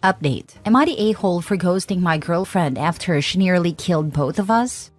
Update. Am I the a-hole for ghosting my girlfriend after she nearly killed both of us?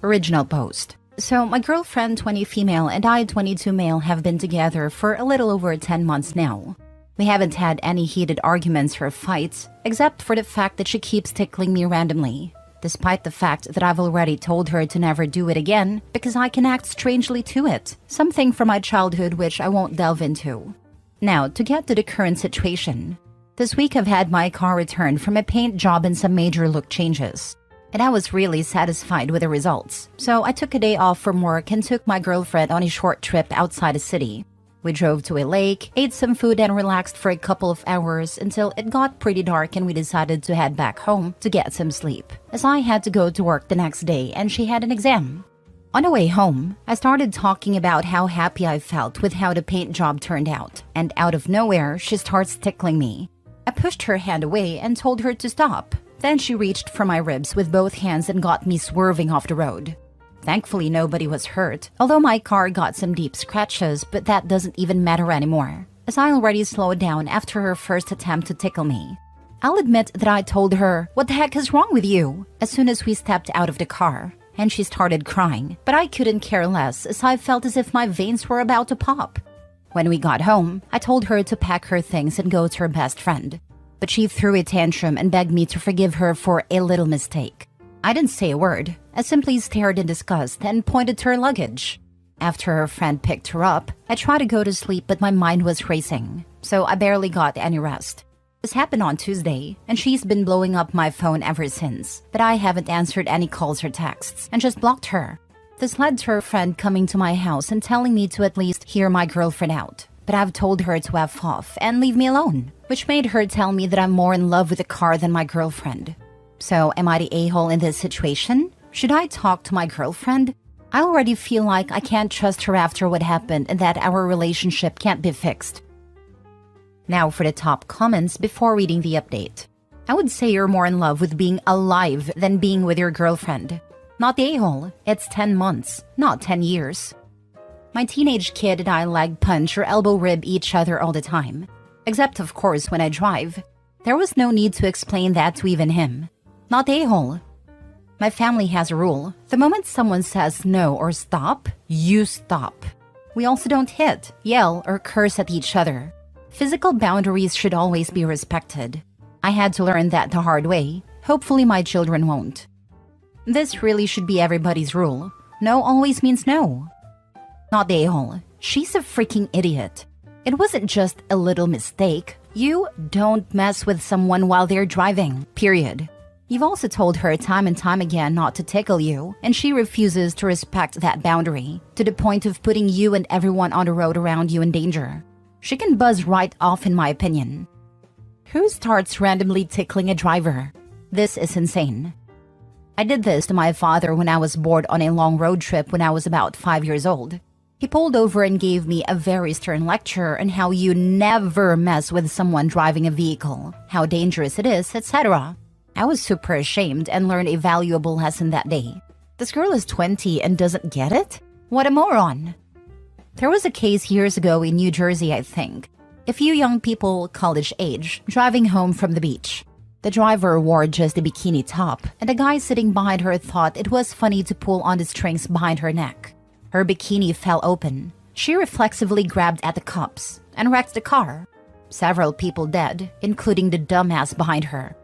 Original post. So my girlfriend, 20 female, and I, 22 male, have been together for a little over 10 months now. We haven't had any heated arguments or fights, except for the fact that she keeps tickling me randomly, despite the fact that I've already told her to never do it again because I can act strangely to it, something from my childhood which I won't delve into. Now, to get to the current situation. This week I've had my car returned from a paint job and some major look changes. And I was really satisfied with the results. So I took a day off from work and took my girlfriend on a short trip outside the city. We drove to a lake, ate some food and relaxed for a couple of hours until it got pretty dark and we decided to head back home to get some sleep, as I had to go to work the next day and she had an exam. On the way home, I started talking about how happy I felt with how the paint job turned out, and out of nowhere, she starts tickling me. I pushed her hand away and told her to stop. Then she reached for my ribs with both hands and got me swerving off the road. Thankfully, nobody was hurt, although my car got some deep scratches, but that doesn't even matter anymore, as I already slowed down after her first attempt to tickle me. I'll admit that I told her, "What the heck is wrong with you?" as soon as we stepped out of the car, and she started crying, but I couldn't care less as I felt as if my veins were about to pop. When we got home, I told her to pack her things and go to her best friend. But she threw a tantrum and begged me to forgive her for a little mistake. I didn't say a word. I simply stared in disgust and pointed to her luggage. After her friend picked her up, I tried to go to sleep but my mind was racing, so I barely got any rest. This happened on Tuesday, and she's been blowing up my phone ever since, but I haven't answered any calls or texts and just blocked her. This led to her friend coming to my house and telling me to at least hear my girlfriend out. But I've told her to F off and leave me alone, which made her tell me that I'm more in love with the car than my girlfriend. So am I the a-hole in this situation? Should I talk to my girlfriend? I already feel like I can't trust her after what happened and that our relationship can't be fixed. Now for the top comments before reading the update. I would say you're more in love with being alive than being with your girlfriend. Not the a-hole, it's 10 months, not 10 years. My teenage kid and I leg punch or elbow rib each other all the time. Except of course when I drive. There was no need to explain that to even him. Not the a-hole. My family has a rule. The moment someone says no or stop, you stop. We also don't hit, yell, or curse at each other. Physical boundaries should always be respected. I had to learn that the hard way. Hopefully my children won't. This really should be everybody's rule. No always means no. Not the a-hole. She's a freaking idiot. It wasn't just a little mistake. You don't mess with someone while they're driving, period. You've also told her time and time again not to tickle you, and she refuses to respect that boundary, to the point of putting you and everyone on the road around you in danger. She can buzz right off in my opinion. Who starts randomly tickling a driver? This is insane. I did this to my father when I was bored on a long road trip when I was about 5 years old. He pulled over and gave me a very stern lecture on how you never mess with someone driving a vehicle, how dangerous it is, etc. I was super ashamed and learned a valuable lesson that day. This girl is 20 and doesn't get it? What a moron! There was a case years ago in New Jersey, I think. A few young people, college age, driving home from the beach. The driver wore just a bikini top, and the guy sitting behind her thought it was funny to pull on the strings behind her neck. Her bikini fell open. She reflexively grabbed at the cups and wrecked the car. Several people dead, including the dumbass behind her.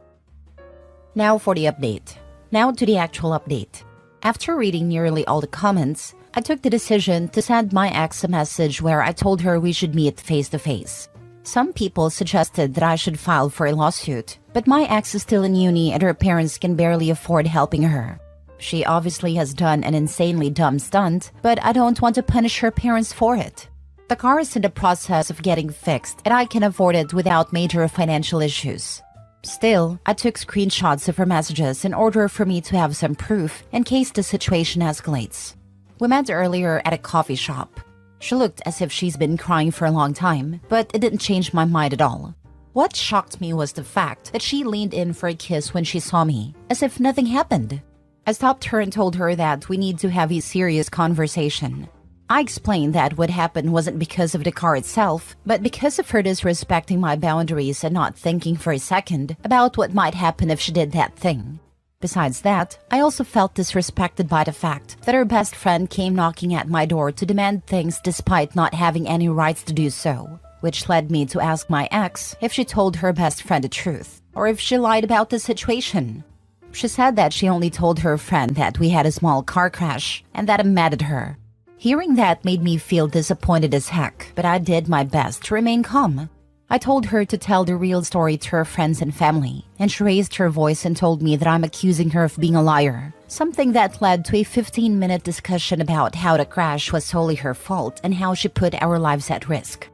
Now for the update. Now to the actual update. After reading nearly all the comments, I took the decision to send my ex a message where I told her we should meet face to face. Some people suggested that I should file for a lawsuit, but my ex is still in uni and her parents can barely afford helping her. She obviously has done an insanely dumb stunt, but I don't want to punish her parents for it. The car is in the process of getting fixed and I can afford it without major financial issues. Still, I took screenshots of her messages in order for me to have some proof in case the situation escalates. We met earlier at a coffee shop. She looked as if she's been crying for a long time, but it didn't change my mind at all. What shocked me was the fact that she leaned in for a kiss when she saw me, as if nothing happened. I stopped her and told her that we need to have a serious conversation. I explained that what happened wasn't because of the car itself, but because of her disrespecting my boundaries and not thinking for a second about what might happen if she did that thing. Besides that, I also felt disrespected by the fact that her best friend came knocking at my door to demand things despite not having any rights to do so, which led me to ask my ex if she told her best friend the truth, or if she lied about the situation. She said that she only told her friend that we had a small car crash and that I mad at her. Hearing that made me feel disappointed as heck, but I did my best to remain calm. I told her to tell the real story to her friends and family, and she raised her voice and told me that I'm accusing her of being a liar, something that led to a 15-minute discussion about how the crash was solely her fault and how she put our lives at risk.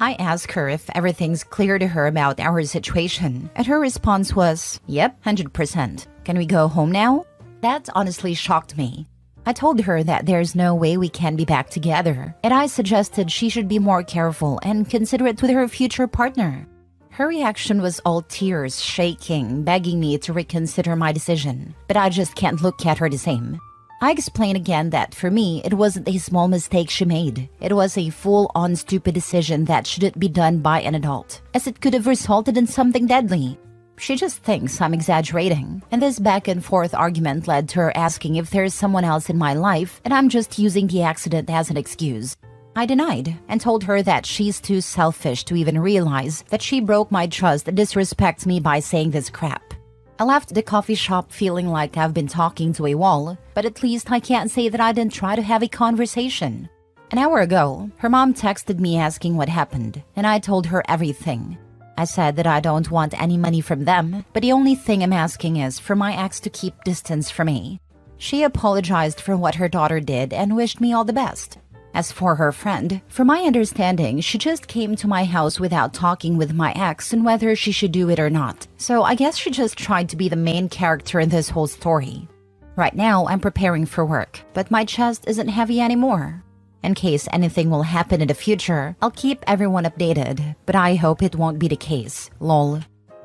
I asked her if everything's clear to her about our situation, and her response was, "Yep, 100%. Can we go home now?" That honestly shocked me. I told her that there's no way we can be back together, and I suggested she should be more careful and considerate with her future partner. Her reaction was all tears, shaking, begging me to reconsider my decision, but I just can't look at her the same. I explained again that for me, it wasn't a small mistake she made. It was a full-on stupid decision that shouldn't be done by an adult, as it could have resulted in something deadly. She just thinks I'm exaggerating, and this back-and-forth argument led to her asking if there's someone else in my life and I'm just using the accident as an excuse. I denied and told her that she's too selfish to even realize that she broke my trust and disrespects me by saying this crap. I left the coffee shop feeling like I've been talking to a wall, but at least I can't say that I didn't try to have a conversation. An hour ago, her mom texted me asking what happened, and I told her everything. I said that I don't want any money from them, but the only thing I'm asking is for my ex to keep distance from me. She apologized for what her daughter did and wished me all the best. As for her friend, from my understanding, she just came to my house without talking with my ex and whether she should do it or not. So I guess she just tried to be the main character in this whole story. Right now, I'm preparing for work, but my chest isn't heavy anymore. In case anything will happen in the future, I'll keep everyone updated, but I hope it won't be the case. Lol.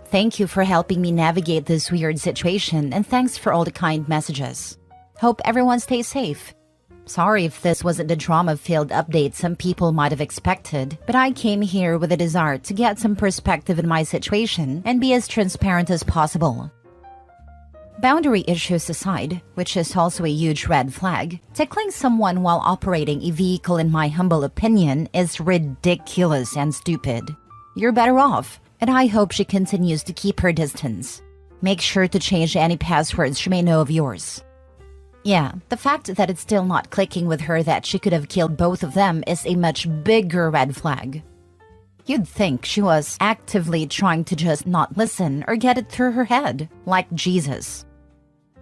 Thank you for helping me navigate this weird situation, and thanks for all the kind messages. Hope everyone stays safe. Sorry if this wasn't the drama-filled update some people might have expected, but I came here with a desire to get some perspective in my situation and be as transparent as possible. Boundary issues aside, which is also a huge red flag, tickling someone while operating a vehicle in my humble opinion is ridiculous and stupid. You're better off, and I hope she continues to keep her distance. Make sure to change any passwords she may know of yours. Yeah, the fact that it's still not clicking with her that she could have killed both of them is a much bigger red flag. You'd think she was actively trying to just not listen or get it through her head, like Jesus.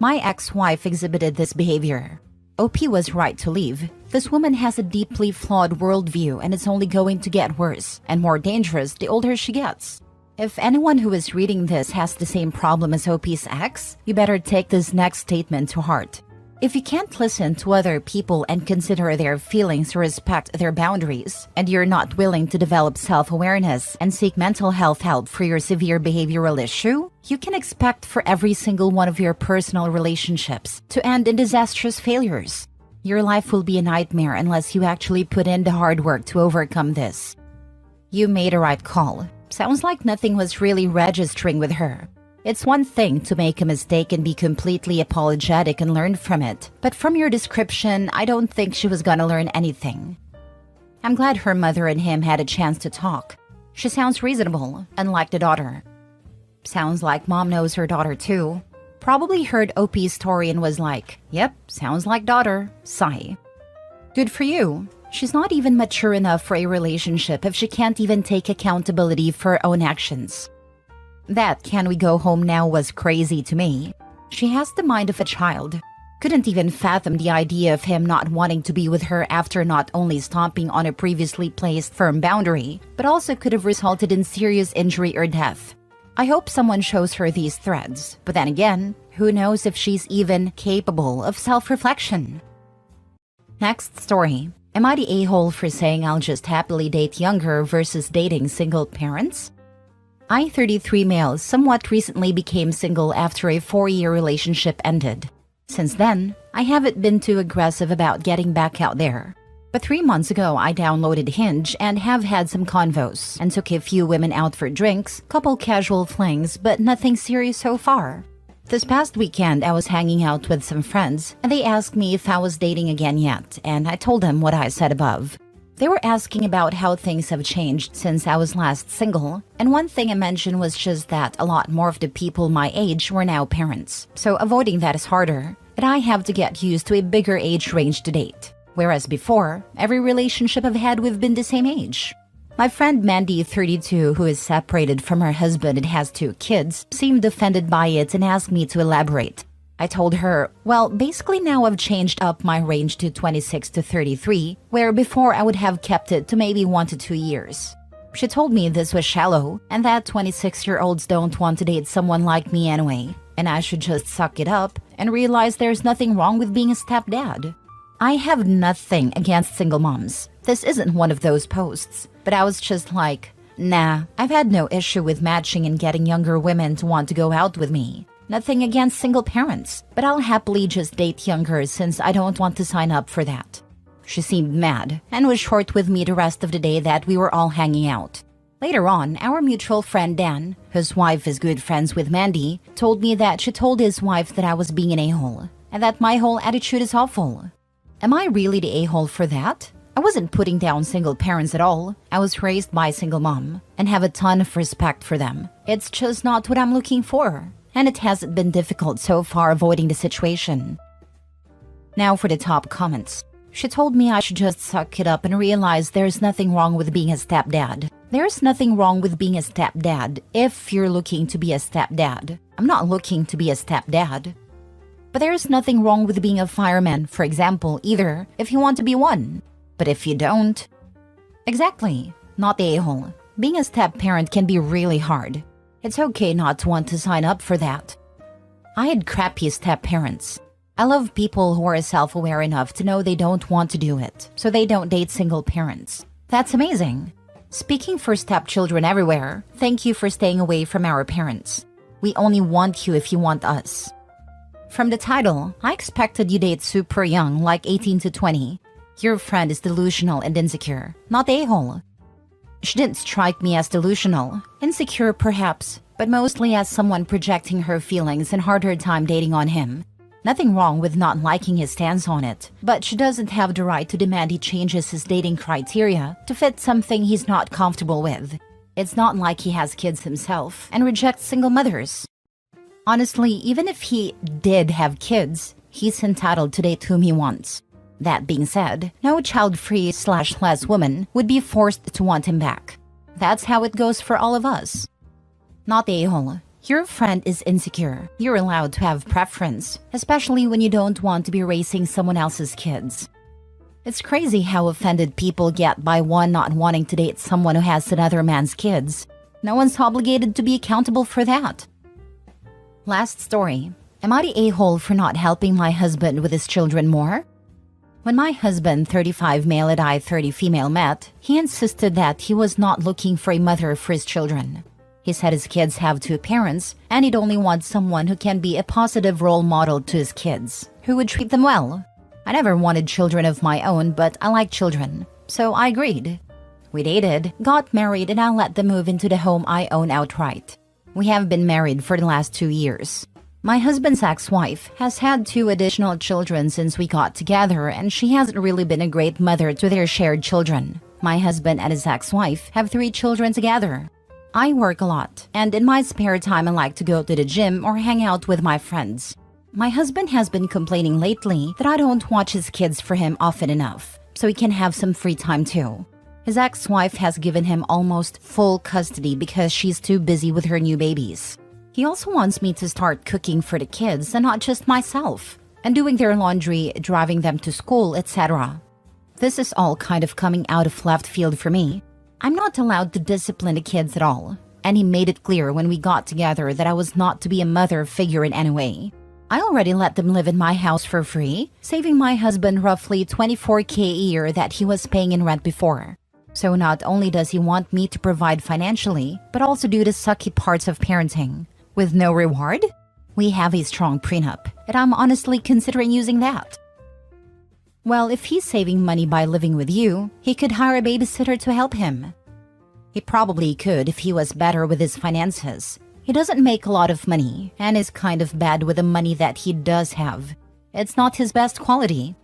My ex-wife exhibited this behavior. OP was right to leave. This woman has a deeply flawed worldview and it's only going to get worse and more dangerous the older she gets. If anyone who is reading this has the same problem as OP's ex, you better take this next statement to heart. If you can't listen to other people and consider their feelings or respect their boundaries, and you're not willing to develop self-awareness and seek mental health help for your severe behavioral issue, you can expect for every single one of your personal relationships to end in disastrous failures. Your life will be a nightmare unless you actually put in the hard work to overcome this. You made a right call. Sounds like nothing was really registering with her. It's one thing to make a mistake and be completely apologetic and learn from it, but from your description, I don't think she was gonna learn anything. I'm glad her mother and him had a chance to talk. She sounds reasonable, unlike the daughter. Sounds like mom knows her daughter too. Probably heard OP's story and was like, yep, sounds like daughter, sigh. Good for you. She's not even mature enough for a relationship if she can't even take accountability for her own actions. That "can we go home now" was crazy to me. She has the mind of a child. Couldn't even fathom the idea of him not wanting to be with her after not only stomping on a previously placed firm boundary, but also could have resulted in serious injury or death. I hope someone shows her these threads, but then again, who knows if she's even capable of self-reflection. Next story. Am I the a-hole for saying I'll just happily date younger versus dating single parents? I, 33 male, somewhat recently became single after a 4-year relationship ended. Since then, I haven't been too aggressive about getting back out there. But 3 months ago, I downloaded Hinge and have had some convos and took a few women out for drinks, couple casual flings, but nothing serious so far. This past weekend, I was hanging out with some friends, and they asked me if I was dating again yet, and I told them what I said above. They were asking about how things have changed since I was last single, and one thing I mentioned was just that a lot more of the people my age were now parents, so avoiding that is harder, and I have to get used to a bigger age range to date. Whereas before, every relationship I've had we've been the same age. My friend Mandy, 32, who is separated from her husband and has 2 kids, seemed offended by it and asked me to elaborate. I told her, well, basically now I've changed up my range to 26 to 33, where before I would have kept it to maybe 1 to 2 years. She told me this was shallow and that 26-year-olds don't want to date someone like me anyway, and I should just suck it up and realize there's nothing wrong with being a stepdad. I have nothing against single moms. This isn't one of those posts, but I was just like, nah, I've had no issue with matching and getting younger women to want to go out with me. Nothing against single parents, but I'll happily just date younger since I don't want to sign up for that. She seemed mad and was short with me the rest of the day that we were all hanging out. Later on, our mutual friend Dan, whose wife is good friends with Mandy, told me that she told his wife that I was being an a-hole, and that my whole attitude is awful. Am I really the a-hole for that? I wasn't putting down single parents at all. I was raised by a single mom and have a ton of respect for them. It's just not what I'm looking for. And it hasn't been difficult so far avoiding the situation. Now for the top comments. She told me I should just suck it up and realize there's nothing wrong with being a stepdad. There's nothing wrong with being a stepdad if you're looking to be a stepdad. I'm not looking to be a stepdad. But there's nothing wrong with being a fireman, for example, either, if you want to be one. But if you don't... Exactly. Not the a-hole. Being a step-parent can be really hard. It's okay not to want to sign up for that. I had crappy step-parents. I love people who are self-aware enough to know they don't want to do it, so they don't date single parents. That's amazing. Speaking for stepchildren everywhere, thank you for staying away from our parents. We only want you if you want us. From the title, I expected you date super young, like 18 to 20. Your friend is delusional and insecure, not a-hole. She didn't strike me as delusional, insecure perhaps, but mostly as someone projecting her feelings and harder time dating on him. Nothing wrong with not liking his stance on it, but she doesn't have the right to demand he changes his dating criteria to fit something he's not comfortable with. It's not like he has kids himself and rejects single mothers. Honestly, even if he did have kids, he's entitled to date whom he wants. That being said, no child-free/less woman would be forced to want him back. That's how it goes for all of us. Not the a-hole. Your friend is insecure. You're allowed to have preference, especially when you don't want to be raising someone else's kids. It's crazy how offended people get by one not wanting to date someone who has another man's kids. No one's obligated to be accountable for that. Last story. Am I the a-hole for not helping my husband with his children more? When my husband, 35 male and I, 30 female, met, he insisted that he was not looking for a mother for his children. He said his kids have 2 parents, and he'd only want someone who can be a positive role model to his kids, who would treat them well. I never wanted children of my own, but I like children, so I agreed. We dated, got married, and I let them move into the home I own outright. We have been married for the last 2 years. My husband's ex-wife has had 2 additional children since we got together, and she hasn't really been a great mother to their shared children. My husband and his ex-wife have 3 children together. I work a lot, and in my spare time I like to go to the gym or hang out with my friends. My husband has been complaining lately that I don't watch his kids for him often enough, so he can have some free time too. His ex-wife has given him almost full custody because she's too busy with her new babies. He also wants me to start cooking for the kids and not just myself, and doing their laundry, driving them to school, etc. This is all kind of coming out of left field for me. I'm not allowed to discipline the kids at all, and he made it clear when we got together that I was not to be a mother figure in any way. I already let them live in my house for free, saving my husband roughly $24,000 a year that he was paying in rent before. So not only does he want me to provide financially, but also do the sucky parts of parenting. With no reward? We have a strong prenup, and I'm honestly considering using that. Well, if he's saving money by living with you, he could hire a babysitter to help him. He probably could if he was better with his finances. He doesn't make a lot of money and is kind of bad with the money that he does have. It's not his best quality.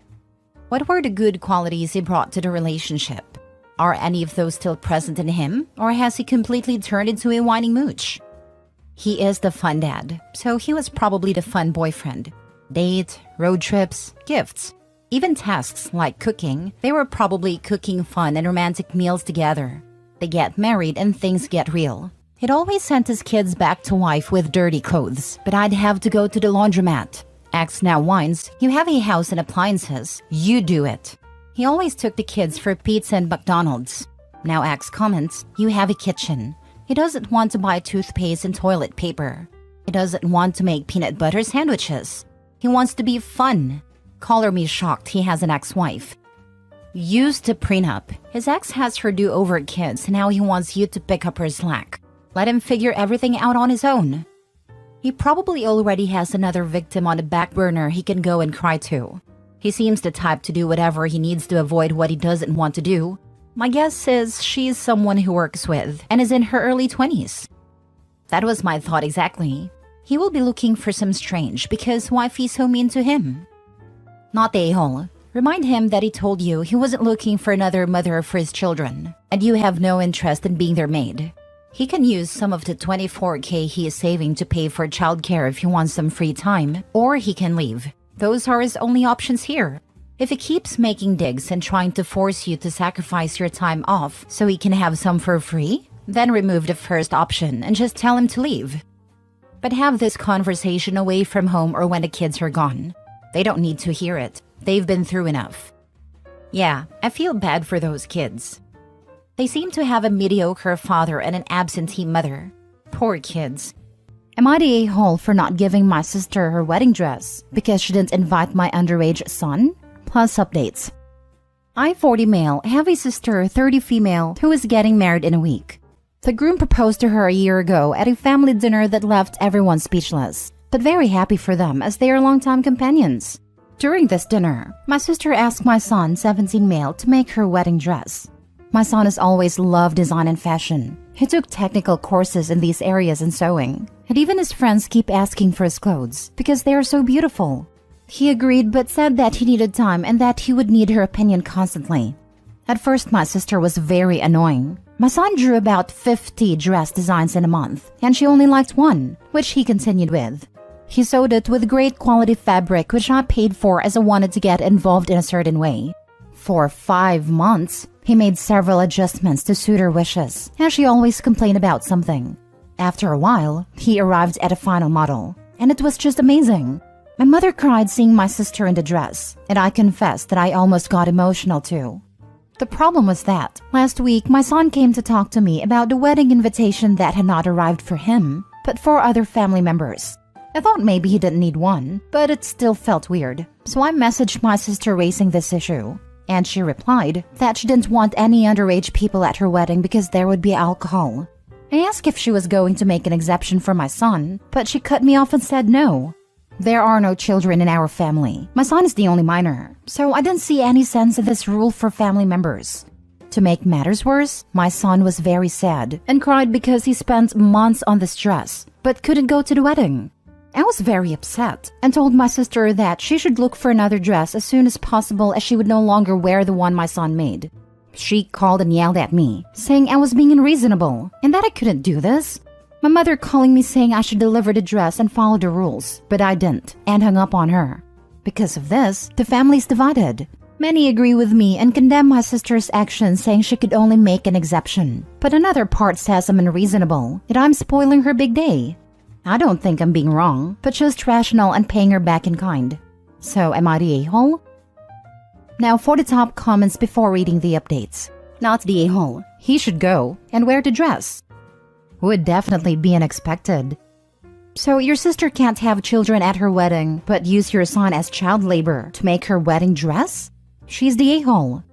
What were the good qualities he brought to the relationship? Are any of those still present in him, or has he completely turned into a whining mooch? He is the fun dad, so he was probably the fun boyfriend. Date, road trips, gifts, even tasks like cooking. They were probably cooking fun and romantic meals together. They get married and things get real. He'd always sent his kids back to wife with dirty clothes, but I'd have to go to the laundromat. X now whines, you have a house and appliances, you do it. He always took the kids for pizza and McDonald's. Now X comments, you have a kitchen. He doesn't want to buy toothpaste and toilet paper. He doesn't want to make peanut butter sandwiches. He wants to be fun. Color me shocked he has an ex-wife. Used to prenup. His ex has her do-over kids, and now he wants you to pick up her slack. Let him figure everything out on his own. He probably already has another victim on the back burner he can go and cry to. He seems the type to do whatever he needs to avoid what he doesn't want to do. My guess is she's someone who works with and is in her early 20s. That was my thought exactly. He will be looking for some strange because wifey's so mean to him. Not the a-hole. Remind him that he told you he wasn't looking for another mother for his children, and you have no interest in being their maid. He can use some of the $24K he is saving to pay for childcare if he wants some free time, or he can leave. Those are his only options here. If he keeps making digs and trying to force you to sacrifice your time off so he can have some for free, then remove the first option and just tell him to leave. But have this conversation away from home or when the kids are gone. They don't need to hear it. They've been through enough. Yeah, I feel bad for those kids. They seem to have a mediocre father and an absentee mother. Poor kids. Am I the a-hole for not giving my sister her wedding dress because she didn't invite my underage son? Plus updates. I, 40 male, have a sister, 30 female, who is getting married in a week. The groom proposed to her a year ago at a family dinner that left everyone speechless, but very happy for them as they are longtime companions. During this dinner, my sister asked my son, 17 male, to make her wedding dress. My son has always loved design and fashion. He took technical courses in these areas and sewing, and even his friends keep asking for his clothes because they are so beautiful. He agreed but said that he needed time and that he would need her opinion constantly. At first, my sister was very annoying. My son drew about 50 dress designs in a month, and she only liked one, which he continued with. He sewed it with great quality fabric, which I paid for as I wanted to get involved in a certain way. For 5 months, he made several adjustments to suit her wishes, and she always complained about something. After a while, he arrived at a final model, and it was just amazing. My mother cried seeing my sister in the dress, and I confessed that I almost got emotional too. The problem was that, last week, my son came to talk to me about the wedding invitation that had not arrived for him, but for other family members. I thought maybe he didn't need one, but it still felt weird, so I messaged my sister raising this issue, and she replied that she didn't want any underage people at her wedding because there would be alcohol. I asked if she was going to make an exception for my son, but she cut me off and said no. There are no children in our family. My son is the only minor, so I didn't see any sense in this rule for family members. To make matters worse, my son was very sad and cried because he spent months on this dress, but couldn't go to the wedding. I was very upset and told my sister that she should look for another dress as soon as possible as she would no longer wear the one my son made. She called and yelled at me, saying I was being unreasonable and that I couldn't do this. My mother calling me saying I should deliver the dress and follow the rules, but I didn't and hung up on her. Because of this, the family's divided. Many agree with me and condemn my sister's actions, saying she could only make an exception. But another part says I'm unreasonable, that I'm spoiling her big day. I don't think I'm being wrong, but just rational and paying her back in kind. So am I the a-hole? Now for the top comments before reading the updates. Not the a-hole. He should go and wear the dress. Would definitely be unexpected. So your sister can't have children at her wedding, but use your son as child labor to make her wedding dress? She's the a-hole.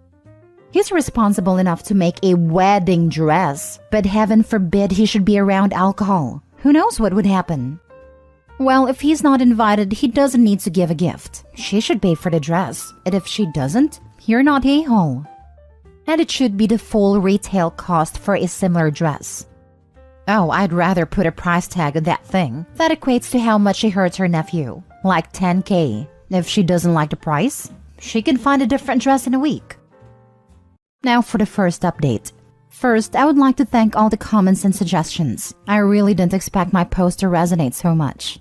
He's responsible enough to make a wedding dress, but heaven forbid he should be around alcohol. Who knows what would happen? Well, if he's not invited, he doesn't need to give a gift. She should pay for the dress. And if she doesn't, you're not a-hole. And it should be the full retail cost for a similar dress. Oh, I'd rather put a price tag on that thing. That equates to how much she hurts her nephew. Like $10K. If she doesn't like the price, she can find a different dress in a week. Now for the first update. First, I would like to thank all the comments and suggestions. I really didn't expect my post to resonate so much.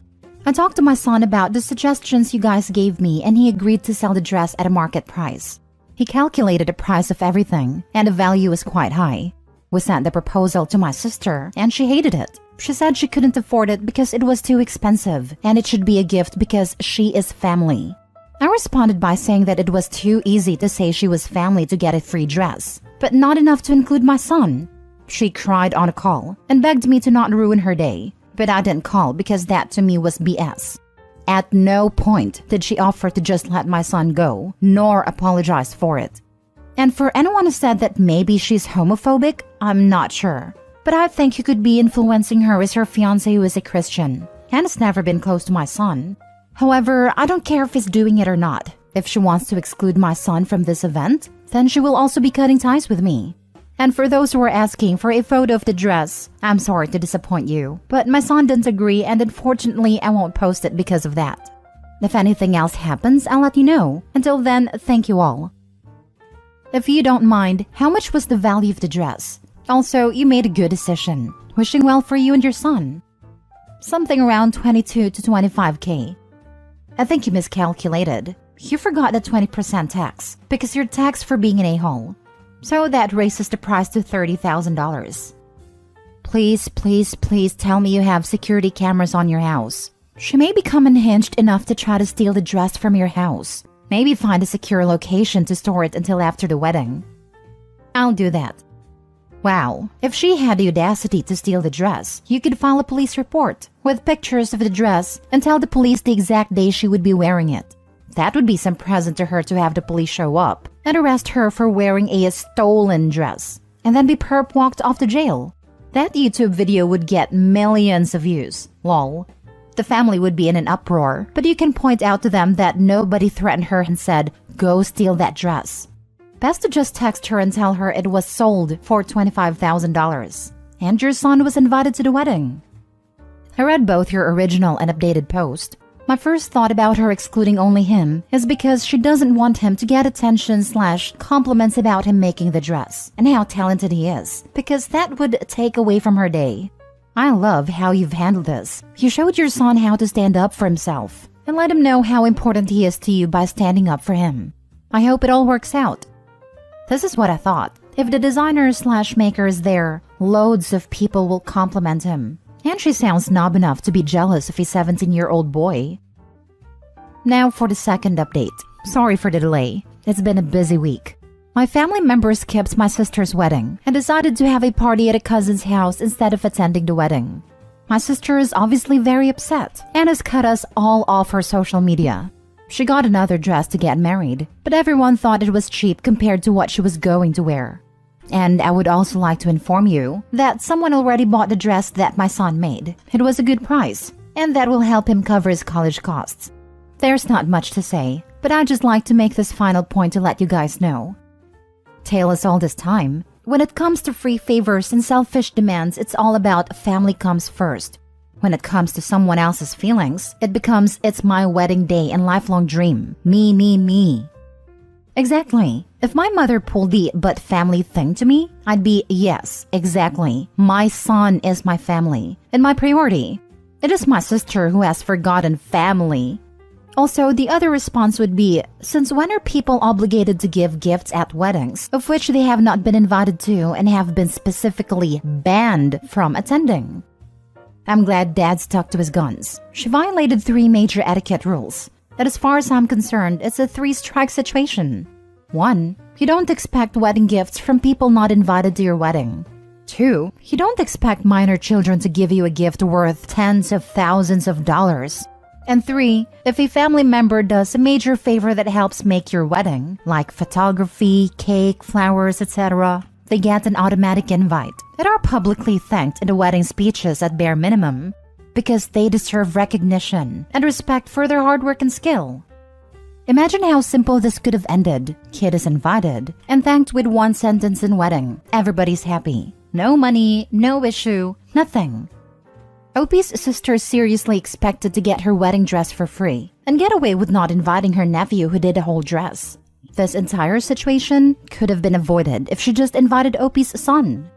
I talked to my son about the suggestions you guys gave me and he agreed to sell the dress at a market price. He calculated the price of everything and the value was quite high. We sent the proposal to my sister and she hated it. She said she couldn't afford it because it was too expensive and it should be a gift because she is family. I responded by saying that it was too easy to say she was family to get a free dress, but not enough to include my son. She cried on a call and begged me to not ruin her day, but I didn't call because that to me was BS. At no point did she offer to just let my son go, nor apologize for it. And for anyone who said that maybe she's homophobic, I'm not sure. But I think you could be influencing her as her fiancé who is a Christian, and has never been close to my son. However, I don't care if he's doing it or not. If she wants to exclude my son from this event, then she will also be cutting ties with me. And for those who are asking for a photo of the dress, I'm sorry to disappoint you, but my son didn't agree and unfortunately I won't post it because of that. If anything else happens, I'll let you know. Until then, thank you all. If you don't mind, how much was the value of the dress? Also, you made a good decision. Wishing well for you and your son. Something around 22 to 25K. I think you miscalculated. You forgot the 20% tax because you're taxed for being an a-hole. So that raises the price to $30,000. Please, please, please tell me you have security cameras on your house. She may become unhinged enough to try to steal the dress from your house. Maybe find a secure location to store it until after the wedding. I'll do that. Wow, if she had the audacity to steal the dress, you could file a police report with pictures of the dress and tell the police the exact day she would be wearing it. That would be some present to her to have the police show up and arrest her for wearing a stolen dress and then be perp walked off to jail. That YouTube video would get millions of views. Lol. The family would be in an uproar, but you can point out to them that nobody threatened her and said, "Go steal that dress." Best to just text her and tell her it was sold for $25,000 and your son was invited to the wedding. I read both your original and updated post. My first thought about her excluding only him is because she doesn't want him to get attention/compliments about him making the dress and how talented he is, because that would take away from her day. I love how you've handled this. You showed your son how to stand up for himself and let him know how important he is to you by standing up for him. I hope it all works out. This is what I thought. If the designer/maker is there, loads of people will compliment him. And she sounds snob enough to be jealous of a 17-year-old boy. Now for the second update. Sorry for the delay. It's been a busy week. My family member skipped my sister's wedding and decided to have a party at a cousin's house instead of attending the wedding. My sister is obviously very upset and has cut us all off her social media. She got another dress to get married, but everyone thought it was cheap compared to what she was going to wear. And I would also like to inform you that someone already bought the dress that my son made. It was a good price, and that will help him cover his college costs. There's not much to say, but I'd just like to make this final point to let you guys know. Tale us all this time, when it comes to free favors and selfish demands, it's all about family comes first. When it comes to someone else's feelings, it becomes it's my wedding day and lifelong dream. Me, me, me. Exactly. If my mother pulled the "but family" thing to me, I'd be, yes, exactly. My son is my family and my priority. It is my sister who has forgotten family. Also, the other response would be, since when are people obligated to give gifts at weddings, of which they have not been invited to and have been specifically banned from attending? I'm glad Dad stuck to his guns. She violated 3 major etiquette rules. And as far as I'm concerned, it's a 3-strike situation. 1. You don't expect wedding gifts from people not invited to your wedding. 2. You don't expect minor children to give you a gift worth tens of thousands of dollars. And 3. If a family member does a major favor that helps make your wedding, like photography, cake, flowers, etc., they get an automatic invite and are publicly thanked in the wedding speeches at bare minimum. because they deserve recognition and respect for their hard work and skill. Imagine how simple this could have ended. Kid is invited and thanked with one sentence in wedding. Everybody's happy. No money, no issue, nothing. Opie's sister seriously expected to get her wedding dress for free and get away with not inviting her nephew who did a whole dress. This entire situation could have been avoided if she just invited Opie's son.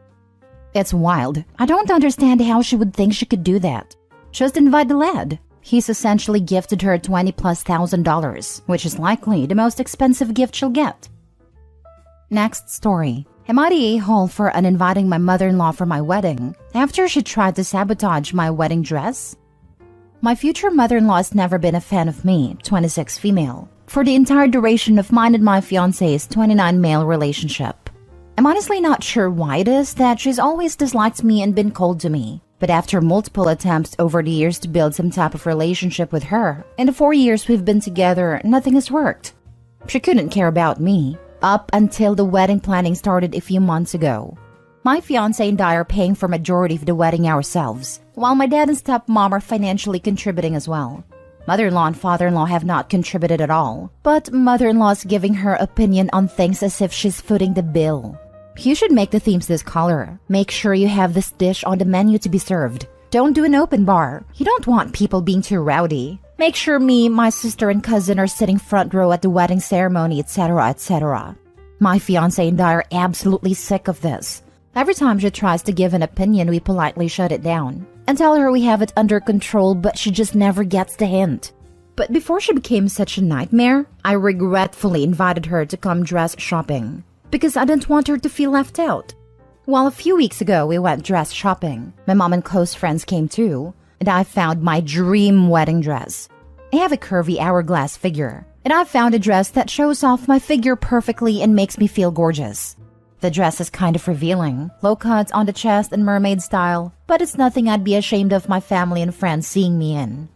It's wild. I don't understand how she would think she could do that. Just invite the lad. He's essentially gifted her $20,000+, which is likely the most expensive gift she'll get. Next story. Am I the a-hole for uninviting my mother-in-law for my wedding after she tried to sabotage my wedding dress? My future mother-in-law has never been a fan of me, 26 female, for the entire duration of mine and my fiancé's 29 male relationship. I'm honestly not sure why it is that she's always disliked me and been cold to me. But after multiple attempts over the years to build some type of relationship with her, in the 4 years we've been together, nothing has worked. She couldn't care about me, up until the wedding planning started a few months ago. My fiancé and I are paying for majority of the wedding ourselves, while my dad and stepmom are financially contributing as well. Mother-in-law and father-in-law have not contributed at all, but mother-in-law's giving her opinion on things as if she's footing the bill. You should make the themes this color. Make sure you have this dish on the menu to be served. Don't do an open bar. You don't want people being too rowdy. Make sure me, my sister, and cousin are sitting front row at the wedding ceremony, etc., etc. My fiancé and I are absolutely sick of this. Every time she tries to give an opinion, we politely shut it down and tell her we have it under control, but she just never gets the hint. But before she became such a nightmare, I regretfully invited her to come dress shopping, because I didn't want her to feel left out. Well, a few weeks ago, we went dress shopping. My mom and close friends came too, and I found my dream wedding dress. I have a curvy hourglass figure, and I found a dress that shows off my figure perfectly and makes me feel gorgeous. The dress is kind of revealing, low cuts on the chest and mermaid style, but it's nothing I'd be ashamed of my family and friends seeing me in.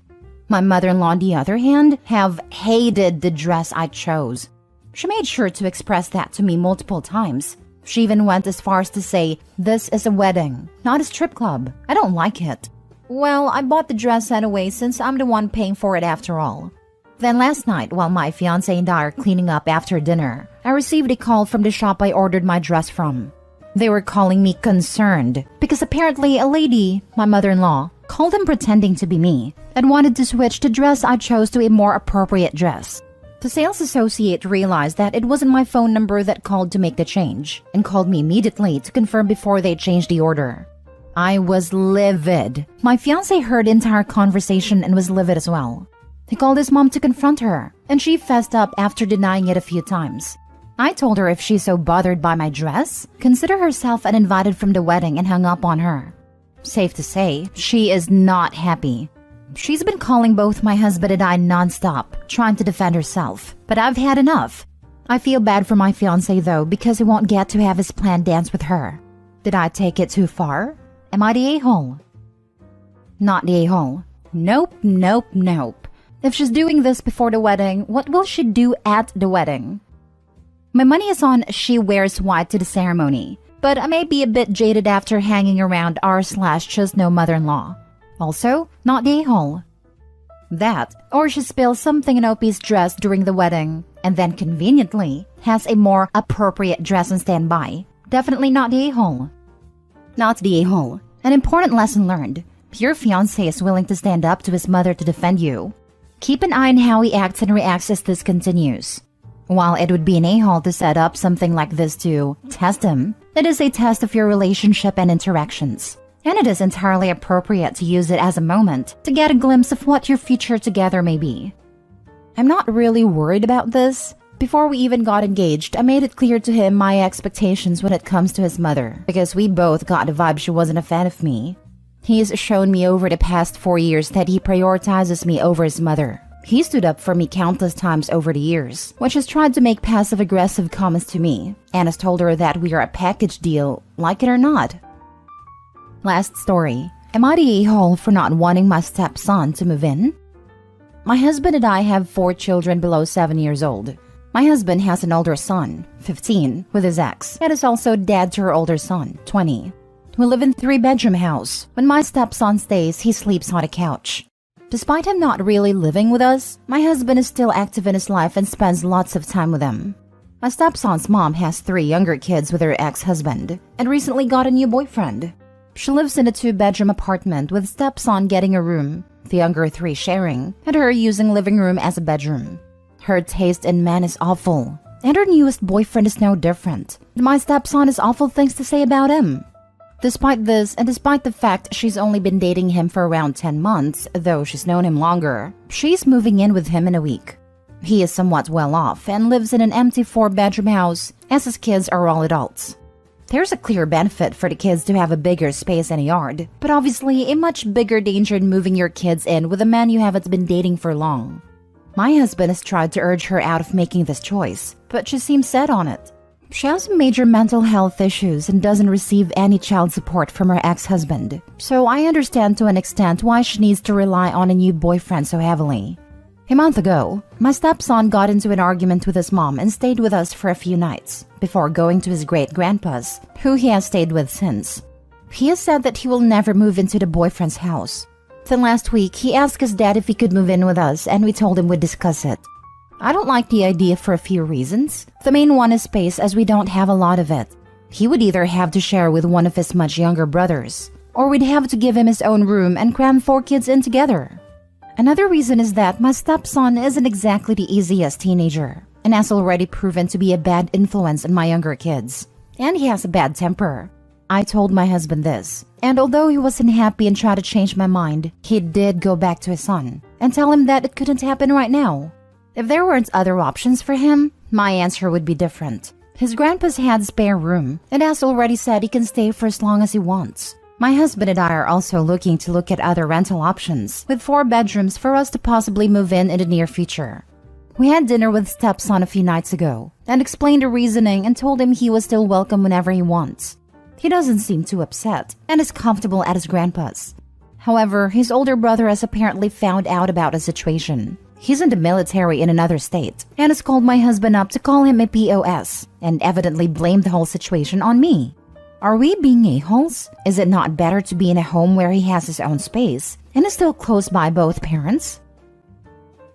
My mother-in-law, on the other hand, have hated the dress I chose. She made sure to express that to me multiple times. She even went as far as to say, "This is a wedding, not a strip club. I don't like it." Well, I bought the dress anyway since I'm the one paying for it after all. Then last night, while my fiancé and I are cleaning up after dinner, I received a call from the shop I ordered my dress from. They were calling me concerned because apparently a lady, my mother-in-law, called them pretending to be me and wanted to switch the dress I chose to a more appropriate dress. The sales associate realized that it wasn't my phone number that called to make the change and called me immediately to confirm before they changed the order. I was livid. My fiancé heard the entire conversation and was livid as well. He called his mom to confront her, and she fessed up after denying it a few times. I told her if she's so bothered by my dress, consider herself uninvited from the wedding, and hung up on her. Safe to say, she is not happy. She's been calling both my husband and I nonstop, trying to defend herself, but I've had enough. I feel bad for my fiancé though, because he won't get to have his planned dance with her. Did I take it too far? Am I the a-hole? Not the a-hole. Nope, nope, nope. If she's doing this before the wedding, what will she do at the wedding? My money is on she wears white to the ceremony, but I may be a bit jaded after hanging around r/just no mother-in-law. Also, not the a-hole. That, or she spills something in Opie's dress during the wedding, and then conveniently has a more appropriate dress on standby. Definitely not the a-hole. Not the a-hole. An important lesson learned. Your fiancé is willing to stand up to his mother to defend you. Keep an eye on how he acts and reacts as this continues. While it would be an a-hole to set up something like this to test him, it is a test of your relationship and interactions. And it is entirely appropriate to use it as a moment to get a glimpse of what your future together may be. I'm not really worried about this. Before we even got engaged, I made it clear to him my expectations when it comes to his mother, because we both got the vibe she wasn't a fan of me. He's shown me over the past 4 years that he prioritizes me over his mother. He stood up for me countless times over the years, which has tried to make passive-aggressive comments to me, and has told her that we are a package deal, like it or not. Last story. Am I the a-hole for not wanting my stepson to move in? My husband and I have 4 children below 7 years old. My husband has an older son, 15, with his ex, and is also dad to her older son, 20. We live in a 3-bedroom house. When my stepson stays, he sleeps on a couch. Despite him not really living with us, my husband is still active in his life and spends lots of time with him. My stepson's mom has 3 younger kids with her ex-husband and recently got a new boyfriend. She lives in a 2-bedroom apartment with stepson getting a room, the younger 3 sharing, and her using living room as a bedroom. Her taste in men is awful, and her newest boyfriend is no different. My stepson has awful things to say about him. Despite this, and despite the fact she's only been dating him for around 10 months, though she's known him longer, she's moving in with him in a week. He is somewhat well off and lives in an empty 4-bedroom house, as his kids are all adults. There's a clear benefit for the kids to have a bigger space and a yard, but obviously a much bigger danger in moving your kids in with a man you haven't been dating for long. My husband has tried to urge her out of making this choice, but she seems set on it. She has major mental health issues and doesn't receive any child support from her ex-husband, so I understand to an extent why she needs to rely on a new boyfriend so heavily. A month ago, my stepson got into an argument with his mom and stayed with us for a few nights, before going to his great-grandpa's, who he has stayed with since. He has said that he will never move into the boyfriend's house. Then last week, he asked his dad if he could move in with us, and we told him we'd discuss it. I don't like the idea for a few reasons. The main one is space, as we don't have a lot of it. He would either have to share with one of his much younger brothers, or we'd have to give him his own room and cram 4 kids in together. Another reason is that my stepson isn't exactly the easiest teenager, and has already proven to be a bad influence on my younger kids. And he has a bad temper. I told my husband this, and although he wasn't happy and tried to change my mind, he did go back to his son and tell him that it couldn't happen right now. If there weren't other options for him, my answer would be different. His grandpa's had spare room, and has already said he can stay for as long as he wants. My husband and I are also looking to look at other rental options, with 4 bedrooms for us to possibly move in the near future. We had dinner with stepson a few nights ago, and explained the reasoning and told him he was still welcome whenever he wants. He doesn't seem too upset, and is comfortable at his grandpa's. However, his older brother has apparently found out about the situation. He's in the military in another state, and has called my husband up to call him a POS, and evidently blamed the whole situation on me. Are we being a-holes? Is it not better to be in a home where he has his own space, and is still close by both parents?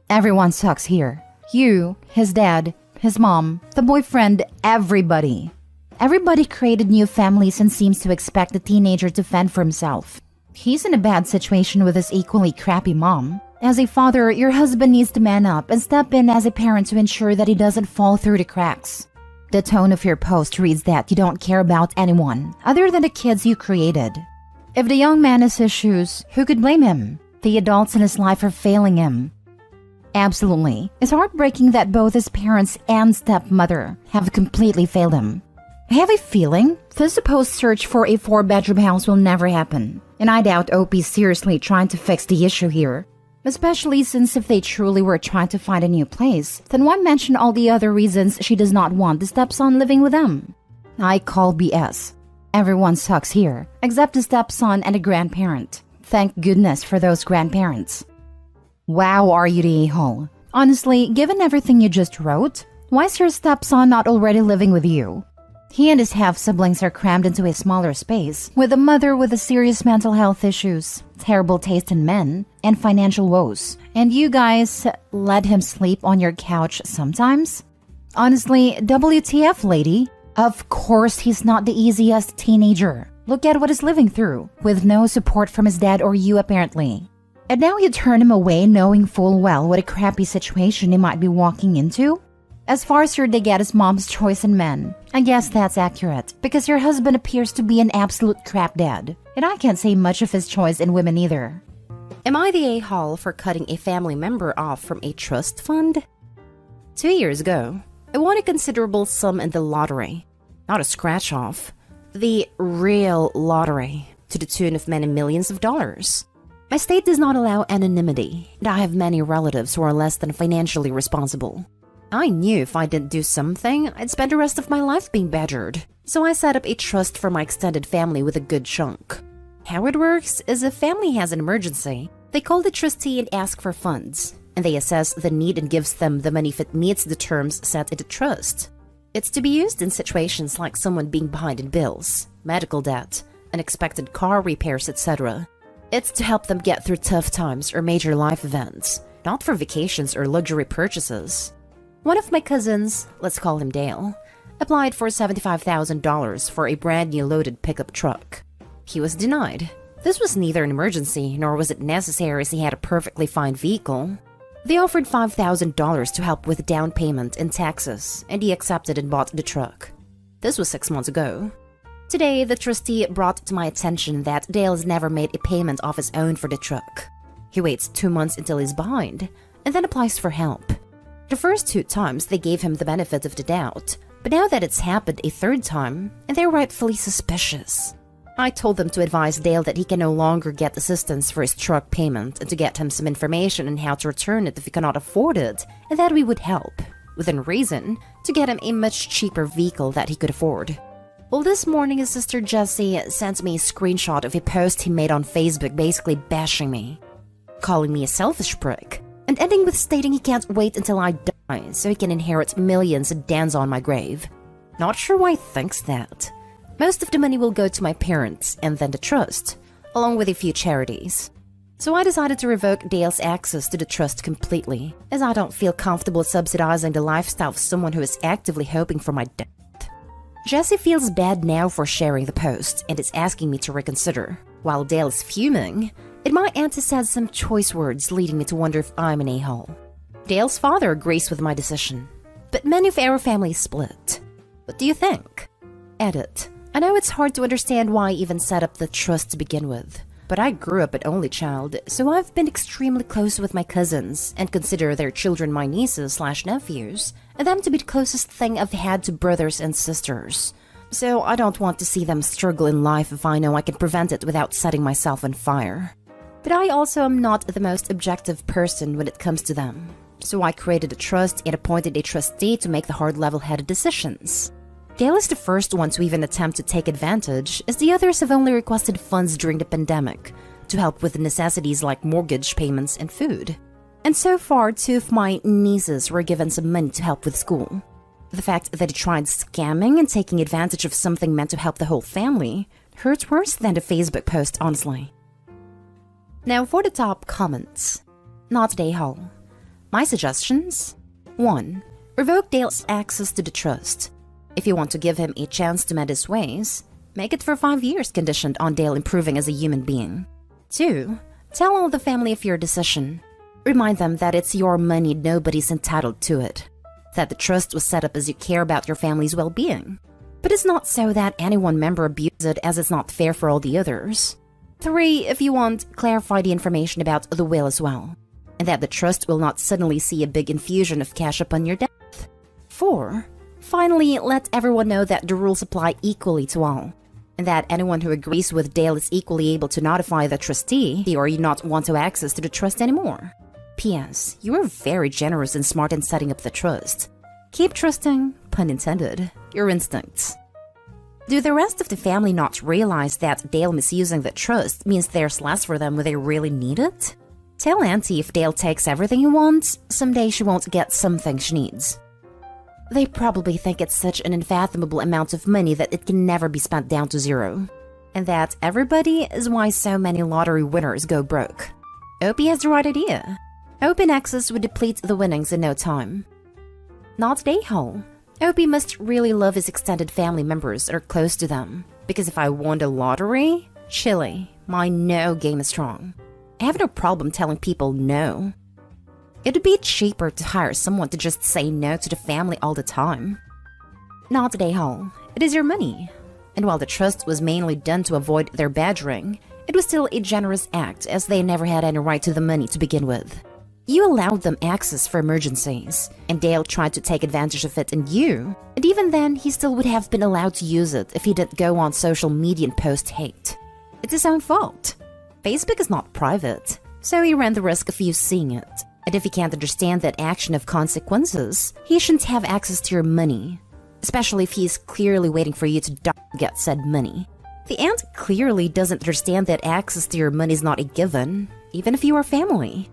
Everyone sucks here. You, his dad, his mom, the boyfriend, everybody. Everybody created new families and seems to expect the teenager to fend for himself. He's in a bad situation with his equally crappy mom. As a father, your husband needs to man up and step in as a parent to ensure that he doesn't fall through the cracks. The tone of your post reads that you don't care about anyone other than the kids you created. If the young man has issues, who could blame him? The adults in his life are failing him. Absolutely. It's heartbreaking that both his parents and stepmother have completely failed him. I have a feeling the supposed search for a 4-bedroom house will never happen, and I doubt OP's seriously trying to fix the issue here. Especially since if they truly were trying to find a new place, then why mention all the other reasons she does not want the stepson living with them? I call BS. Everyone sucks here, except the stepson and a grandparent. Thank goodness for those grandparents. Wow, are you the a-hole? Honestly, given everything you just wrote, why is your stepson not already living with you? He and his half-siblings are crammed into a smaller space, with a mother with serious mental health issues, terrible taste in men, and financial woes. And you guys let him sleep on your couch sometimes? Honestly, WTF, lady? Of course he's not the easiest teenager. Look at what he's living through, with no support from his dad or you apparently. And now you turn him away knowing full well what a crappy situation he might be walking into? As far as your dig at his mom's choice in men, I guess that's accurate, because your husband appears to be an absolute crap dad, and I can't say much of his choice in women either. Am I the a-hole for cutting a family member off from a trust fund? 2 years ago, I won a considerable sum in the lottery. Not a scratch-off, the real lottery, to the tune of many millions of dollars. My state does not allow anonymity, and I have many relatives who are less than financially responsible. I knew if I didn't do something, I'd spend the rest of my life being badgered. So I set up a trust for my extended family with a good chunk. How it works is if family has an emergency, they call the trustee and ask for funds, and they assess the need and gives them the money if it meets the terms set in the trust. It's to be used in situations like someone being behind in bills, medical debt, unexpected car repairs, etc. It's to help them get through tough times or major life events, not for vacations or luxury purchases. One of my cousins, let's call him Dale, applied for $75,000 for a brand new loaded pickup truck. He was denied. This was neither an emergency nor was it necessary as he had a perfectly fine vehicle. They offered $5,000 to help with down payment and taxes, and he accepted and bought the truck. This was 6 months ago. Today, the trustee brought to my attention that Dale has never made a payment of his own for the truck. He waits 2 months until he's behind, and then applies for help. The first 2 times they gave him the benefit of the doubt, but now that it's happened a 3rd time, and they're rightfully suspicious. I told them to advise Dale that he can no longer get assistance for his truck payment and to get him some information on how to return it if he cannot afford it, and that we would help, within reason, to get him a much cheaper vehicle that he could afford. Well, this morning his sister Jessie sent me a screenshot of a post he made on Facebook basically bashing me, calling me a selfish prick, and ending with stating he can't wait until I die so he can inherit millions and dance on my grave. Not sure why he thinks that. Most of the money will go to my parents and then the trust, along with a few charities. So I decided to revoke Dale's access to the trust completely, as I don't feel comfortable subsidizing the lifestyle of someone who is actively hoping for my death. Jessie feels bad now for sharing the post and is asking me to reconsider. While Dale is fuming, my auntie said some choice words leading me to wonder if I'm an a-hole. Dale's father agrees with my decision, but many of our family split. What do you think? Edit. I know it's hard to understand why I even set up the trust to begin with, but I grew up an only child, so I've been extremely close with my cousins and consider their children my nieces/nephews, and them to be the closest thing I've had to brothers and sisters. So I don't want to see them struggle in life if I know I can prevent it without setting myself on fire. But I also am not the most objective person when it comes to them, so I created a trust and appointed a trustee to make the hard level-headed decisions. Dale is the first one to even attempt to take advantage, as the others have only requested funds during the pandemic to help with the necessities like mortgage payments and food. And so far, 2 of my nieces were given some money to help with school. The fact that he tried scamming and taking advantage of something meant to help the whole family hurts worse than the Facebook post, honestly. Now for the top comments. Not a-hole. My suggestions? 1. Revoke Dale's access to the trust. If you want to give him a chance to mend his ways, make it for 5 years conditioned on Dale improving as a human being. 2. Tell all the family of your decision. Remind them that it's your money, nobody's entitled to it. That the trust was set up as you care about your family's well-being. But it's not so that any one member abuses it, as it's not fair for all the others. 3. If you want, clarify the information about the will as well, and that the trust will not suddenly see a big infusion of cash upon your death. 4. Finally, let everyone know that the rules apply equally to all, and that anyone who agrees with Dale is equally able to notify the trustee or you not want to access to the trust anymore. P.S. You were very generous and smart in setting up the trust. Keep trusting, pun intended, your instincts. Do the rest of the family not realize that Dale misusing the trust means there's less for them when they really need it? Tell Auntie if Dale takes everything he wants, someday she won't get something she needs. They probably think it's such an unfathomable amount of money that it can never be spent down to zero. And that everybody is why so many lottery winners go broke. Opie has the right idea. Open access would deplete the winnings in no time. Not a-hole. Opie must really love his extended family members or close to them. Because if I won the lottery, chilly, my no game is strong. I have no problem telling people no. It'd be cheaper to hire someone to just say no to the family all the time. Not a-hole. It is your money. And while the trust was mainly done to avoid their badgering, it was still a generous act as they never had any right to the money to begin with. You allowed them access for emergencies, and Dale tried to take advantage of it and even then he still would have been allowed to use it if he didn't go on social media and post hate. It's his own fault. Facebook is not private, so he ran the risk of you seeing it. And if he can't understand that action of consequences, he shouldn't have access to your money, especially if he's clearly waiting for you to die to get said money. The aunt clearly doesn't understand that access to your money is not a given, even if you are family.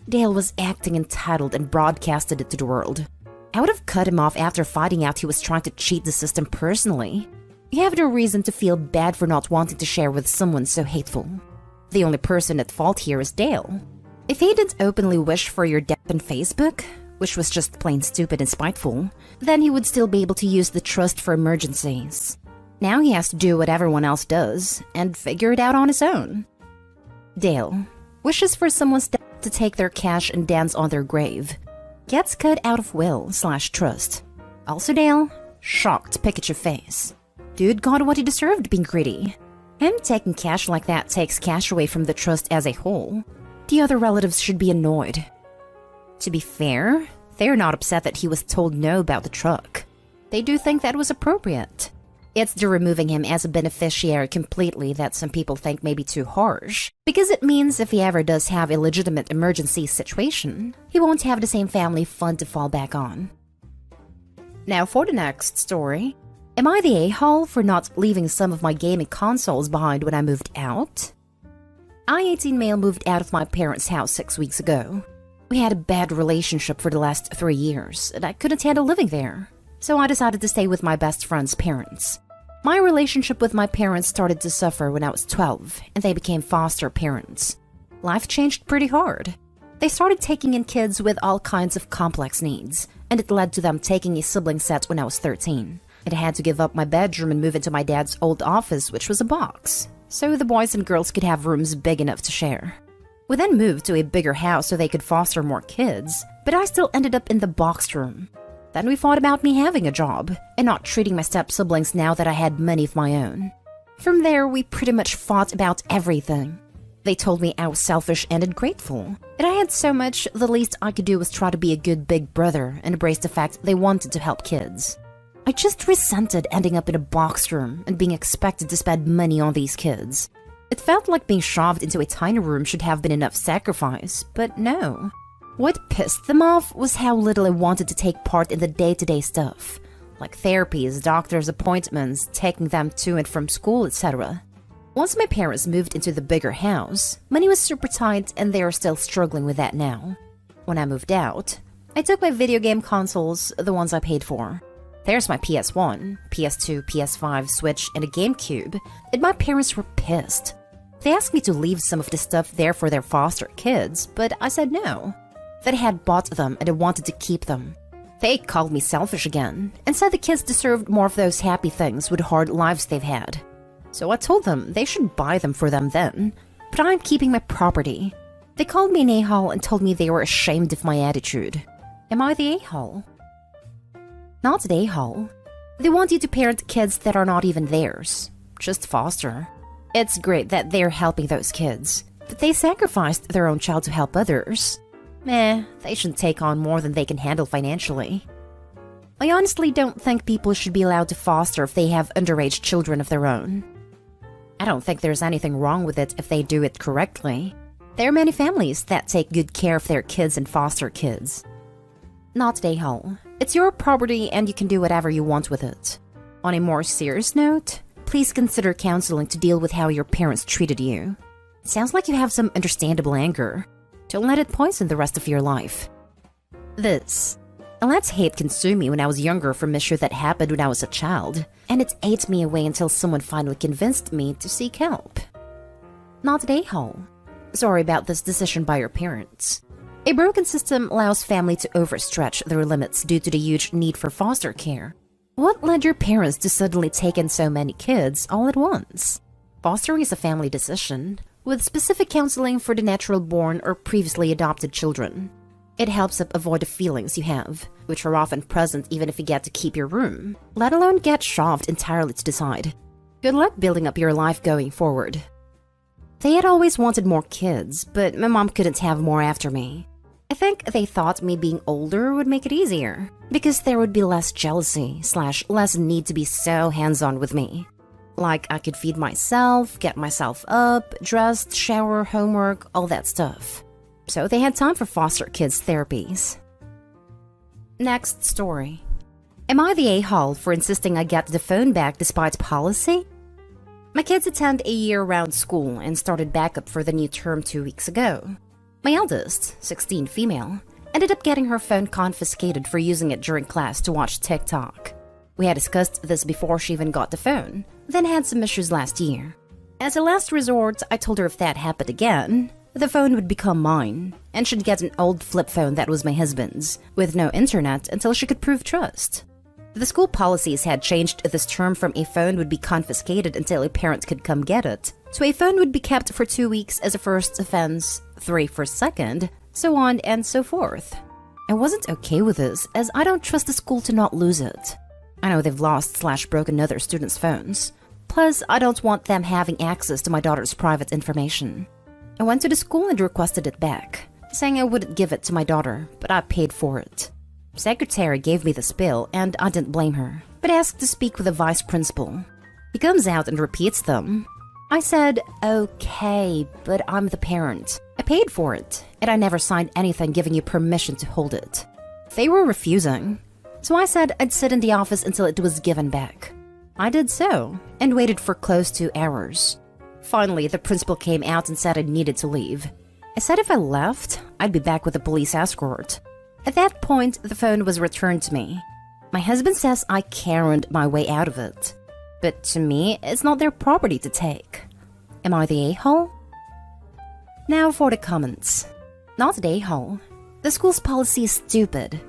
Dale was acting entitled and broadcasted it to the world. I would have cut him off after finding out he was trying to cheat the system personally. You have no reason to feel bad for not wanting to share with someone so hateful. The only person at fault here is Dale. If he didn't openly wish for your death on Facebook, which was just plain stupid and spiteful, then he would still be able to use the trust for emergencies. Now he has to do what everyone else does and figure it out on his own. Dale wishes for someone's death to take their cash and dance on their grave. Gets cut out of will/trust. Also Dale, shocked Pikachu face. Dude got what he deserved being greedy. Him taking cash like that takes cash away from the trust as a whole. The other relatives should be annoyed. To be fair, they're not upset that he was told no about the truck. They do think that was appropriate. It's the removing him as a beneficiary completely that some people think may be too harsh, because it means if he ever does have a legitimate emergency situation, he won't have the same family fund to fall back on. Now for the next story. Am I the a-hole for not leaving some of my gaming consoles behind when I moved out? I, 18 male, moved out of my parents' house 6 weeks ago. We had a bad relationship for the last 3 years, and I couldn't handle living there. So I decided to stay with my best friend's parents. My relationship with my parents started to suffer when I was 12, and they became foster parents. Life changed pretty hard. They started taking in kids with all kinds of complex needs, and it led to them taking a sibling set when I was 13. And I had to give up my bedroom and move into my dad's old office, which was a box, so the boys and girls could have rooms big enough to share. We then moved to a bigger house so they could foster more kids, but I still ended up in the box room. Then we fought about me having a job and not treating my step-siblings now that I had money of my own. From there, we pretty much fought about everything. They told me I was selfish and ungrateful, and I had so much, the least I could do was try to be a good big brother and embrace the fact they wanted to help kids. I just resented ending up in a box room and being expected to spend money on these kids. It felt like being shoved into a tiny room should have been enough sacrifice, but no. What pissed them off was how little I wanted to take part in the day-to-day stuff, like therapies, doctor's appointments, taking them to and from school, etc. Once my parents moved into the bigger house, money was super tight and they are still struggling with that now. When I moved out, I took my video game consoles, the ones I paid for. There's my PS1, PS2, PS5, Switch, and a GameCube, and my parents were pissed. They asked me to leave some of the stuff there for their foster kids, but I said no. That I had bought them and I wanted to keep them. They called me selfish again, and said the kids deserved more of those happy things with hard lives they've had. So I told them they should buy them for them then, but I'm keeping my property. They called me an a-hole and told me they were ashamed of my attitude. Am I the a-hole? Not an a-hole. They want you to parent kids that are not even theirs. Just foster. It's great that they're helping those kids, but they sacrificed their own child to help others. They shouldn't take on more than they can handle financially. I honestly don't think people should be allowed to foster if they have underage children of their own. I don't think there's anything wrong with it if they do it correctly. There are many families that take good care of their kids and foster kids. Not an a-hole. It's your property and you can do whatever you want with it. On a more serious note, please consider counseling to deal with how your parents treated you. It sounds like you have some understandable anger. Don't let it poison the rest of your life. This. Let's hate consume me when I was younger from issue that happened when I was a child, and it ate me away until someone finally convinced me to seek help. Not an a-hole. Sorry about this decision by your parents. A broken system allows family to overstretch their limits due to the huge need for foster care. What led your parents to suddenly take in so many kids all at once? Fostering is a family decision, with specific counseling for the natural-born or previously adopted children. It helps avoid the feelings you have, which are often present even if you get to keep your room, let alone get shoved entirely to the side. Good luck building up your life going forward. They had always wanted more kids, but my mom couldn't have more after me. I think they thought me being older would make it easier, because there would be less jealousy / less need to be so hands-on with me. Like I could feed myself, get myself up, dressed, shower, homework, all that stuff. So they had time for foster kids therapies. Next story. Am I the a-hole for insisting I get the phone back despite policy? My kids attend a year-round school and started back up for the new term 2 weeks ago. My eldest, 16 female, ended up getting her phone confiscated for using it during class to watch TikTok. We had discussed this before she even got the phone, then had some issues last year. As a last resort, I told her if that happened again, the phone would become mine, and she'd get an old flip phone that was my husband's, with no internet until she could prove trust. The school policies had changed this term from a phone would be confiscated until a parent could come get it, to a phone would be kept for 2 weeks as a first offense, 3 for second, so on and so forth. I wasn't okay with this, as I don't trust the school to not lose it. I know they've lost/broken other students' phones. Plus, I don't want them having access to my daughter's private information. I went to the school and requested it back, saying I wouldn't give it to my daughter, but I paid for it. Secretary gave me this bill, and I didn't blame her, but asked to speak with the vice principal. He comes out and repeats them. I said, okay, but I'm the parent. I paid for it, and I never signed anything giving you permission to hold it. They were refusing, so I said I'd sit in the office until it was given back. I did so, and waited for close to hours. Finally, the principal came out and said I needed to leave. I said if I left, I'd be back with a police escort. At that point, the phone was returned to me. My husband says I Karen'd my way out of it. But to me, it's not their property to take. Am I the a-hole? Now for the comments. Not the a-hole. The school's policy is stupid.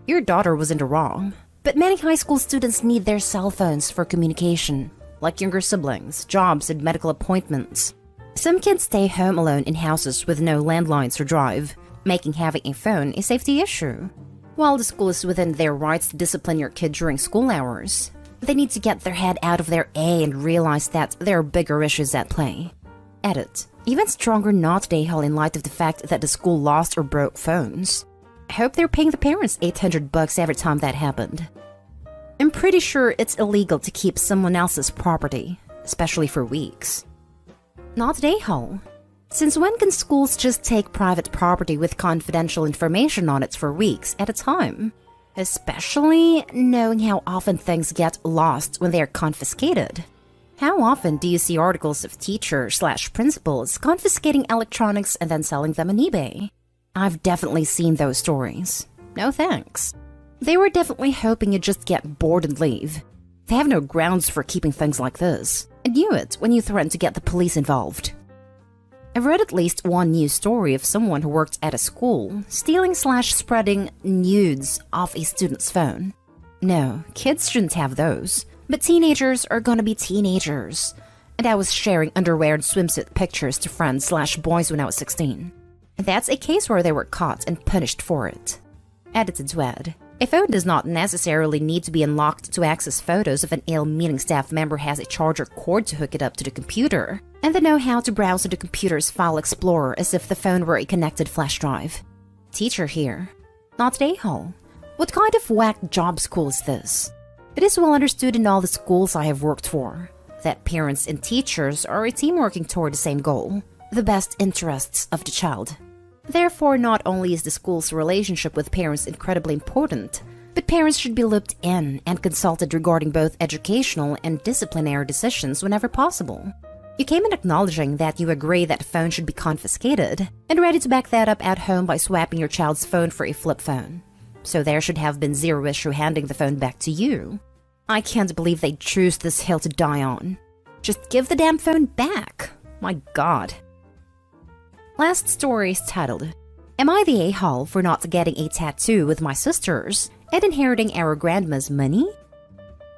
Your daughter was in the wrong. But many high school students need their cell phones for communication, like younger siblings, jobs, and medical appointments. Some kids stay home alone in houses with no landlines or drive, making having a phone a safety issue. While the school is within their rights to discipline your kid during school hours, they need to get their head out of their A and realize that there are bigger issues at play. Edit. Even stronger not a-hole in light of the fact that the school lost or broke phones. I hope they're paying the parents $800 every time that happened. I'm pretty sure it's illegal to keep someone else's property, especially for weeks. Not a-hole. Since when can schools just take private property with confidential information on it for weeks at a time? Especially knowing how often things get lost when they are confiscated. How often do you see articles of teachers/principals confiscating electronics and then selling them on eBay? I've definitely seen those stories. No thanks. They were definitely hoping you'd just get bored and leave. They have no grounds for keeping things like this. I knew it when you threatened to get the police involved. I've read at least one news story of someone who worked at a school stealing/spreading nudes off a student's phone. No, kids shouldn't have those, but teenagers are gonna be teenagers. And I was sharing underwear and swimsuit pictures to friends/boys when I was 16. And that's a case where they were caught and punished for it. Edited to add, a phone does not necessarily need to be unlocked to access photos if an ill-meaning staff member has a charger cord to hook it up to the computer, and they know how to browse to the computer's file explorer as if the phone were a connected flash drive. Teacher here. Not a-hole. What kind of whack job school is this? It is well understood in all the schools I have worked for that parents and teachers are a team working toward the same goal, the best interests of the child. Therefore, not only is the school's relationship with parents incredibly important, but parents should be looped in and consulted regarding both educational and disciplinary decisions whenever possible. You came in acknowledging that you agree that a phone should be confiscated, and ready to back that up at home by swapping your child's phone for a flip phone. So there should have been zero issue handing the phone back to you. I can't believe they choose this hill to die on. Just give the damn phone back. My god. Last story is titled, Am I the a-hole for not getting a tattoo with my sisters and inheriting our grandma's money?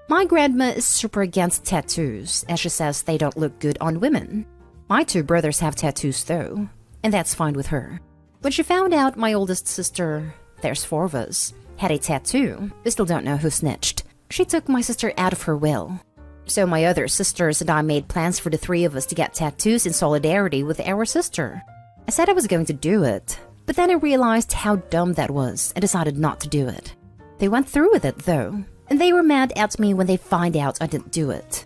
My grandma is super against tattoos, as she says they don't look good on women. My 2 brothers have tattoos though, and that's fine with her. When she found out my oldest sister, there's 4 of us, had a tattoo, we still don't know who snitched, she took my sister out of her will. So my other sisters and I made plans for the 3 of us to get tattoos in solidarity with our sister. I said I was going to do it, but then I realized how dumb that was and decided not to do it. They went through with it though, and they were mad at me when they find out I didn't do it.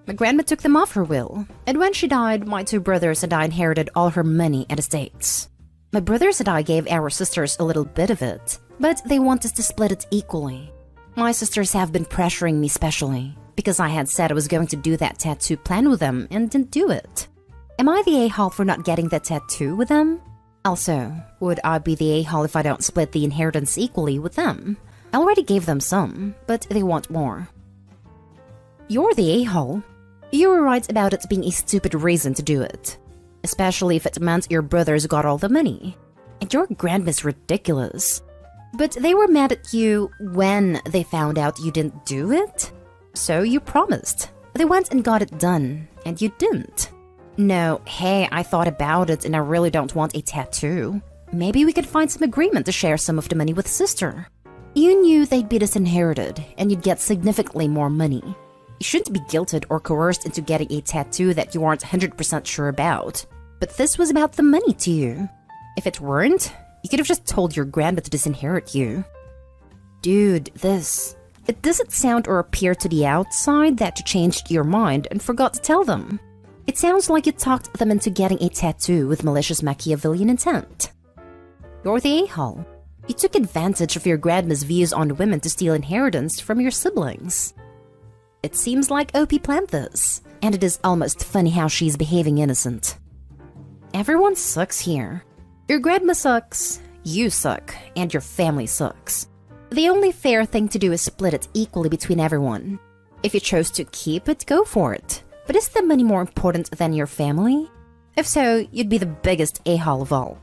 My grandma took them off her will, and when she died, my 2 brothers and I inherited all her money and estates. My brothers and I gave our sisters a little bit of it, but they want us to split it equally. My sisters have been pressuring me specially, because I had said I was going to do that tattoo plan with them and didn't do it. Am I the a-hole for not getting the tattoo with them? Also, would I be the a-hole if I don't split the inheritance equally with them? I already gave them some, but they want more. You're the a-hole. You were right about it being a stupid reason to do it. Especially if it meant your brothers got all the money. And your grandma's ridiculous. But they were mad at you when they found out you didn't do it? So you promised. They went and got it done, and you didn't. No, hey, I thought about it and I really don't want a tattoo. Maybe we could find some agreement to share some of the money with sister. You knew they'd be disinherited, and you'd get significantly more money. You shouldn't be guilted or coerced into getting a tattoo that you aren't 100% sure about. But this was about the money to you. If it weren't, you could have just told your grandma to disinherit you. Dude, it doesn't sound or appear to the outside that you changed your mind and forgot to tell them. It sounds like you talked them into getting a tattoo with malicious Machiavellian intent. You're the a-hole. You took advantage of your grandma's views on women to steal inheritance from your siblings. It seems like OP planned this, and it is almost funny how she's behaving innocent. Everyone sucks here. Your grandma sucks, you suck, and your family sucks. The only fair thing to do is split it equally between everyone. If you chose to keep it, go for it. But is the money more important than your family? If so, you'd be the biggest a-hole of all.